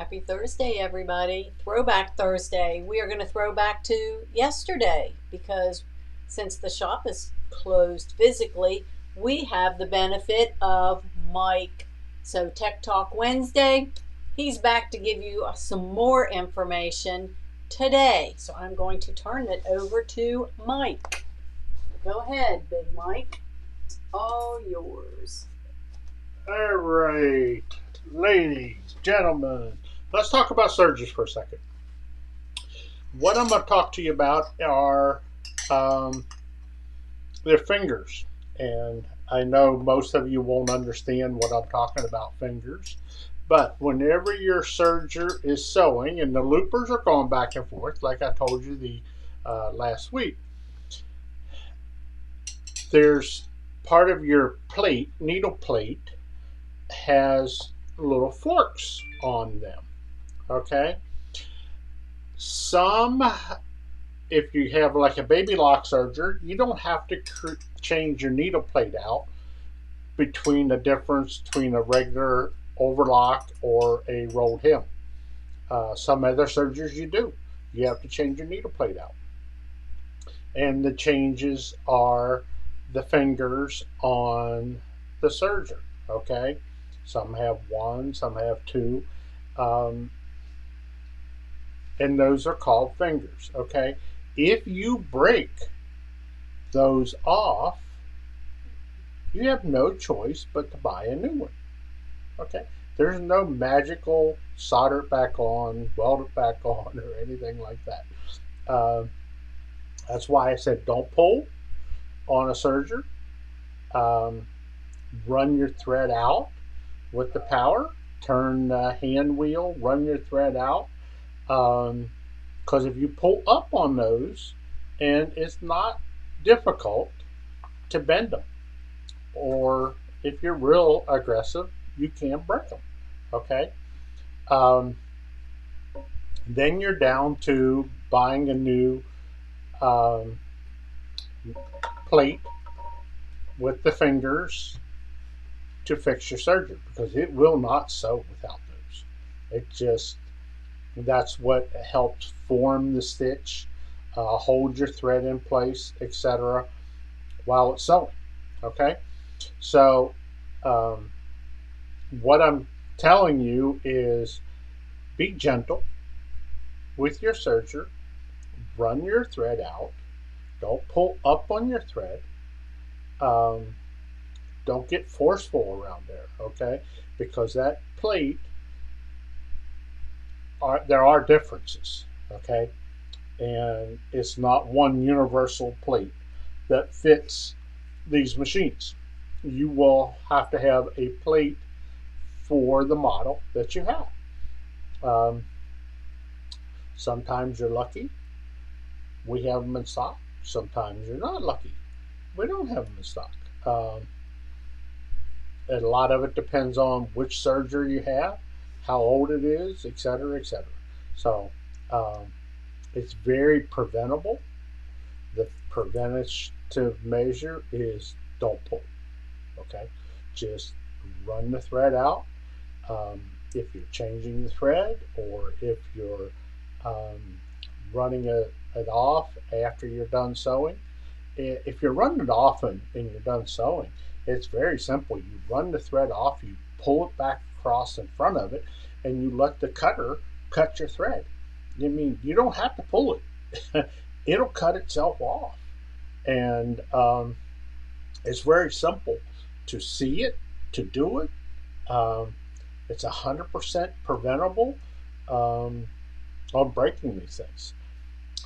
Happy Thursday, everybody. Throwback Thursday. We are going to throw back to yesterday because since the shop is closed physically, we have the benefit of Mike. So, Tech Talk Wednesday, he's back to give you some more information today. So, I'm going to turn it over to Mike. Go ahead, Big Mike. It's all yours. All right, ladies, gentlemen, let's talk about Sergers for a second. What I'm going to talk to you about are um, their fingers. And I know most of you won't understand what I'm talking about, fingers. But whenever your serger is sewing and the loopers are going back and forth, like I told you the last week, there's part of your plate, needle plate, has little forks on them. Okay. Some, if you have like a baby lock serger, you don't have to change your needle plate out between the difference between a regular overlock or a rolled hem. Some other sergers you do. You have to change your needle plate out. And the changes are the fingers on the serger. Okay. Some have one, some have two. Um, and those are called fingers. Okay. If you break those off, you have no choice but to buy a new one. Okay. There's no magical solder it back on, weld it back on, or anything like that. Uh, that's why I said don't pull on a serger. Um, Run your thread out with the power. Turn the hand wheel, run your thread out. Because if you pull up on those, and it's not difficult to bend them, or if you're real aggressive, you can break them. Okay. Um, then you're down to buying a new um, plate with the fingers to fix your serger because it will not sew without those. It just, that's what helps form the stitch, hold your thread in place, etc., while it's sewing. Okay, so um, what I'm telling you is be gentle with your serger, run your thread out, don't pull up on your thread, um, don't get forceful around there, okay? Because that plate, there are differences, okay? And it's not one universal plate that fits these machines. You will have to have a plate for the model that you have. Um, Sometimes you're lucky. We have them in stock. Sometimes you're not lucky. We don't have them in stock. And a lot of it depends on which serger you have, how old it is, etc., etc. So um, it's very preventable. The preventative measure is don't pull. Okay, just run the thread out. If you're changing the thread or if you're um, running it off after you're done sewing, if you're running it off and you're done sewing, it's very simple. You run the thread off, you pull it back across in front of it, and you let the cutter cut your thread. I mean, you don't have to pull it. It'll cut itself off. And it's very simple to see it, to do it. Um, it's 100% preventable um, on breaking these things.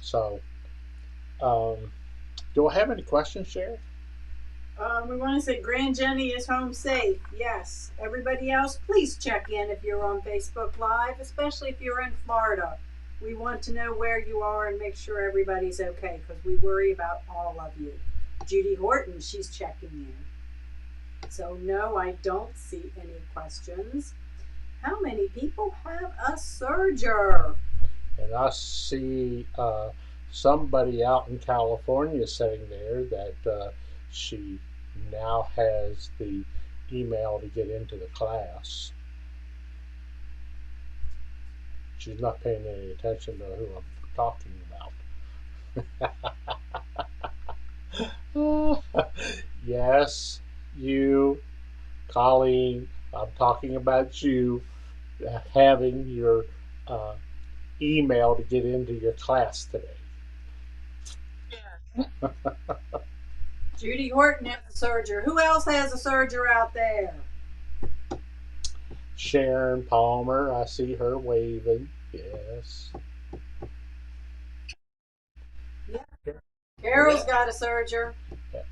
So, um, do I have any questions, Sherry? We want to say Grand Jenny is home safe. Yes. Everybody else, please check in if you're on Facebook Live, especially if you're in Florida. We want to know where you are and make sure everybody's okay because we worry about all of you. Judy Horton, she's checking in. So, no, I don't see any questions. How many people have a serger? And I see somebody out in California saying there that she now has the email to get into the class. She's not paying any attention to who I'm talking about. Yes, you, Colleen, I'm talking about you having your uh, email to get into your class today. Judy Horton has a serger. Who else has a serger out there? Sharon Palmer, I see her waving. Yes. Yeah. Carol's got a serger. Yeah.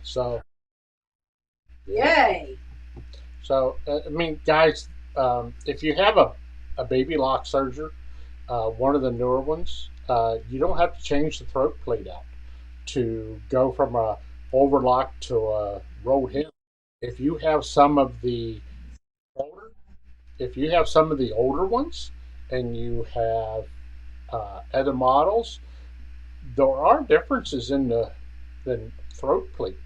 So, Yay. I mean, guys, if you have a baby lock serger, one of the newer ones, you don't have to change the throat plate out to go from a overlock to a rolled hem. If you have some of the older, if you have some of the older ones, and you have other models, there are differences in the throat plate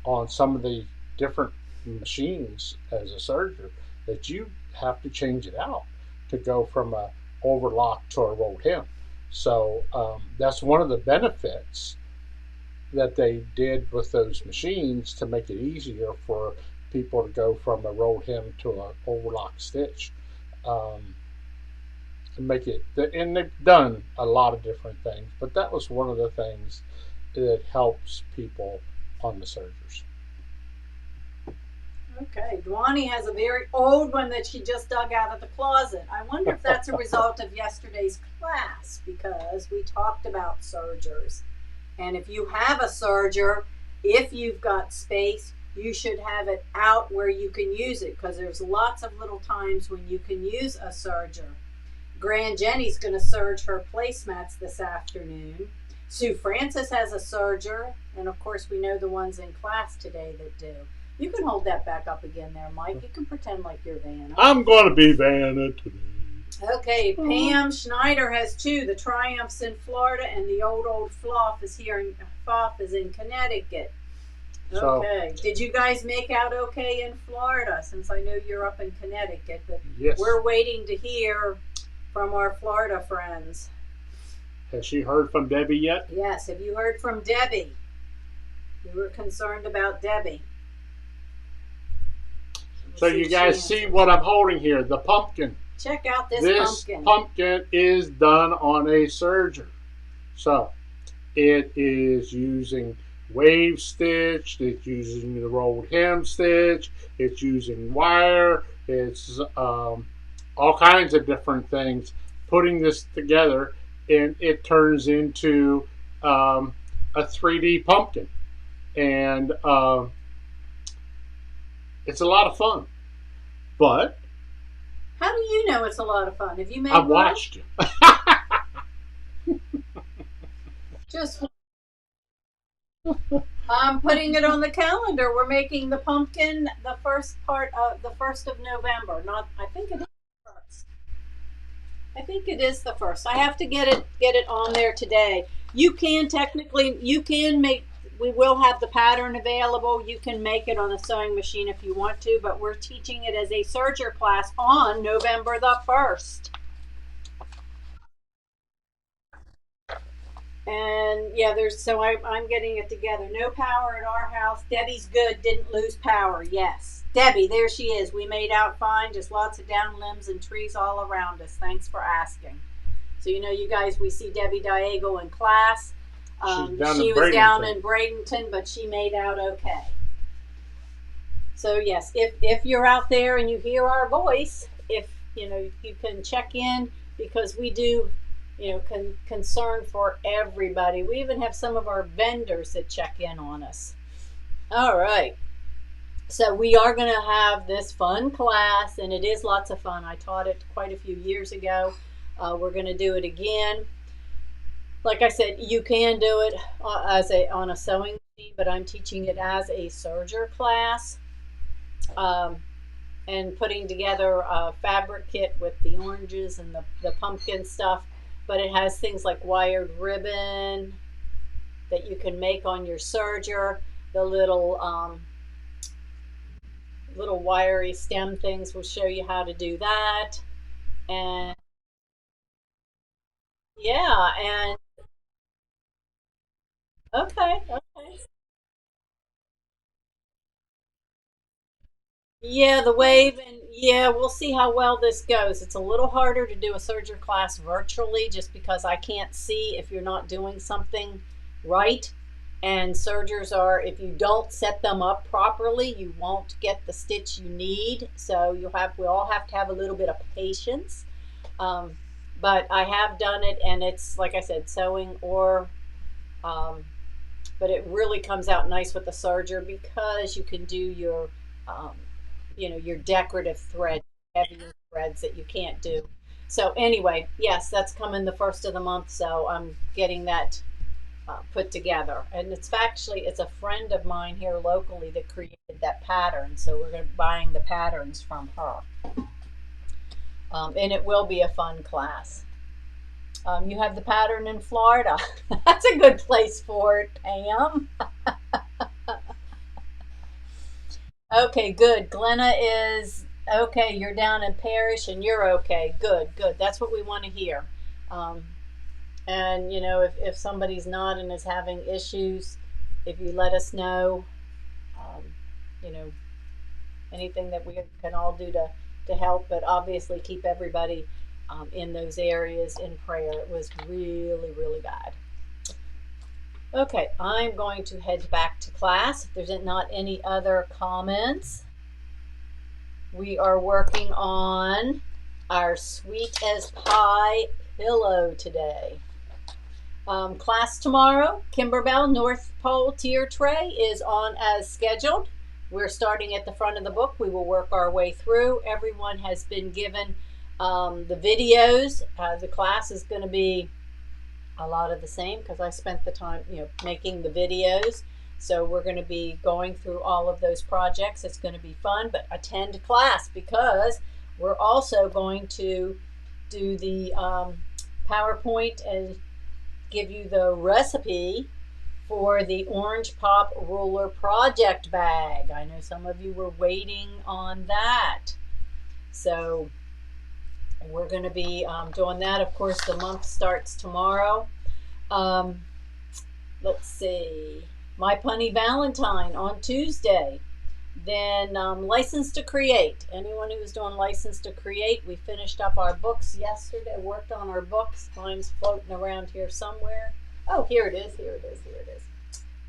on some of the different machines as a surgeon that you have to change it out to go from a overlock to a rolled hem. So that's one of the benefits that they did with those machines to make it easier for people to go from a rolled hem to an overlock stitch. Um, and make it, and they've done a lot of different things, but that was one of the things that helps people on the surgers. Okay, Dwani has a very old one that she just dug out of the closet. I wonder if that's a result of yesterday's class because we talked about sergers. And if you have a serger, if you've got space, you should have it out where you can use it because there's lots of little times when you can use a serger. Grand Jenny's going to serge her placemats this afternoon. Sue Francis has a serger, and of course we know the ones in class today that do. You can hold that back up again there, Mike. You can pretend like you're Vanna. I'm going to be Vanna today. Okay, Pam Schneider has two. The Triumph's in Florida, and the old Floff is here in Foff is in Connecticut. Okay. Did you guys make out okay in Florida? Since I know you're up in Connecticut, but yes, we're waiting to hear from our Florida friends. Has she heard from Debbie yet? Yes. Have you heard from Debbie? We were concerned about Debbie. So you guys see what I'm holding here, the pumpkin. Check out this pumpkin. This pumpkin is done on a serger. So it is using wave stitch, it's using the rolled hem stitch, it's using wire, it's all kinds of different things. Putting this together, and it turns into a 3D pumpkin. And it's a lot of fun. But how do you know it's a lot of fun? Have you made I've watched you. Just I'm putting it on the calendar. We're making the pumpkin the first of November. Not I think it is the first. I think it is the first. I have to get it on there today. You can make we will have the pattern available. You can make it on a sewing machine if you want to, but we're teaching it as a serger class on November the 1st. And yeah, I'm getting it together. No power at our house. Debbie's good, didn't lose power. Yes. Debbie, there she is. We made out fine, just lots of down limbs and trees all around us. Thanks for asking. So you guys, we see Debbie Diego in class. She was down in Bradenton, but she made out okay. So yes, if you're out there and you hear our voice, if you can check in because we do, concern for everybody. We even have some of our vendors that check in on us. All right. So we are going to have this fun class, and it is lots of fun. I taught it quite a few years ago. We're going to do it again. Like I said, you can do it on a sewing machine, but I'm teaching it as a serger class, and putting together a fabric kit with the oranges and the pumpkin stuff. But it has things like wired ribbon that you can make on your serger, the little wiry stem things will show you how to do that, and Yeah, and okay, okay. Yeah, the wave, and yeah, we'll see how well this goes. It's a little harder to do a Serger class virtually just because I can't see if you're not doing something right. And Sergers are, if you don't set them up properly, you won't get the stitch you need. So we all have to have a little bit of patience. Um, but I have done it, and it's like I said, sewing or um, but it really comes out nice with the serger because you can do um, your decorative thread, heavier threads that you can't do. So anyway, yes, that's coming the first of the month, so I'm getting that put together. And it's a friend of mine here locally that created that pattern, so we're going to buying the patterns from her, and it will be a fun class. You have the pattern in Florida. That's a good place for it, Pam. Okay, good. Glenna is okay. You're down in Parish and you're okay. Good, good. That's what we want to hear. Um, and, if somebody's not and is having issues, if you let us know, um, you know, anything that we can all do to help, but obviously keep everybody in those areas in prayer. It was really, really bad. Okay, I'm going to head back to class. If there's not any other comments, we are working on our sweet as pie pillow today. Class tomorrow, Kimberbell North Pole tier tray is on as scheduled. We're starting at the front of the book. We will work our way through. Everyone has been given the videos. The class is going to be a lot of the same because I spent the time, making the videos. So we're going to be going through all of those projects. It's going to be fun, but attend class because we're also going to do the PowerPoint and give you the recipe for the Orange Pop Ruler project bag. I know some of you were waiting on that. So we're going to be doing that. Of course, the month starts tomorrow. Um, let's see. My Punny Valentine on Tuesday. Then License to Create. Anyone who's doing License to Create, we finished up our books yesterday, worked on our books. Mine's floating around here somewhere. Oh, here it is, here it is, here it is.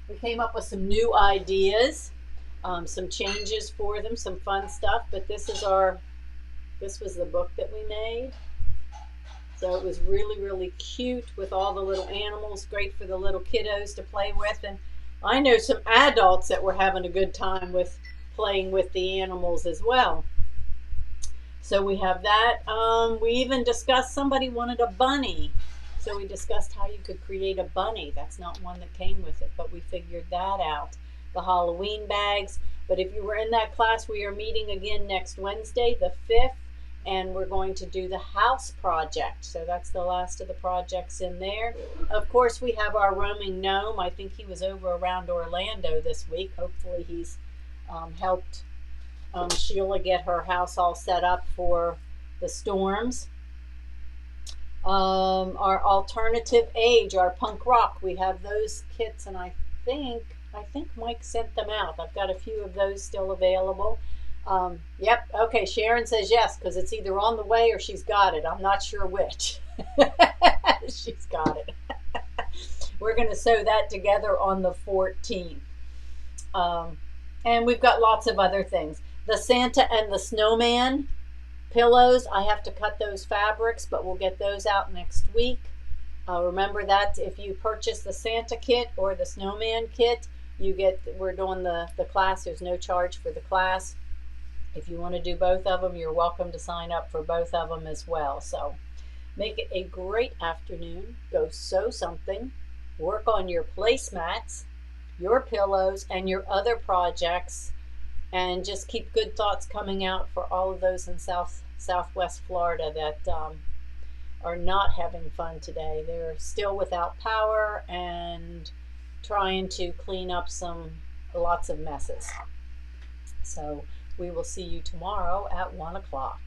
We came up with some new ideas, some changes for them, some fun stuff, but this was the book that we made. So it was really, really cute with all the little animals, great for the little kiddos to play with. And I know some adults that were having a good time with playing with the animals as well. So we have that. We even discussed somebody wanted a bunny. So we discussed how you could create a bunny. That's not one that came with it, but we figured that out. The Halloween bags. But if you were in that class, we are meeting again next Wednesday, the 5th, and we're going to do the house project. So that's the last of the projects in there. Of course, we have our roaming gnome. I think he was over around Orlando this week. Hopefully he's helped Sheila get her house all set up for the storms. Our alternative age, our punk rock, we have those kits, and I think Mike sent them out. I've got a few of those still available. Yep. Okay. Sharon says yes because it's either on the way or she's got it. I'm not sure which. She's got it. We're going to sew that together on the 14th. And we've got lots of other things. The Santa and the Snowman pillows, I have to cut those fabrics, but we'll get those out next week. Remember that if you purchase the Santa kit or the Snowman kit, we're doing the class. There's no charge for the class. If you want to do both of them, you're welcome to sign up for both of them as well. So make it a great afternoon. Go sew something. Work on your placemats, your pillows, and your other projects. And just keep good thoughts coming out for all of those in Southwest Florida that are not having fun today. They're still without power and trying to clean up lots of messes. So we will see you tomorrow at 1 o'clock.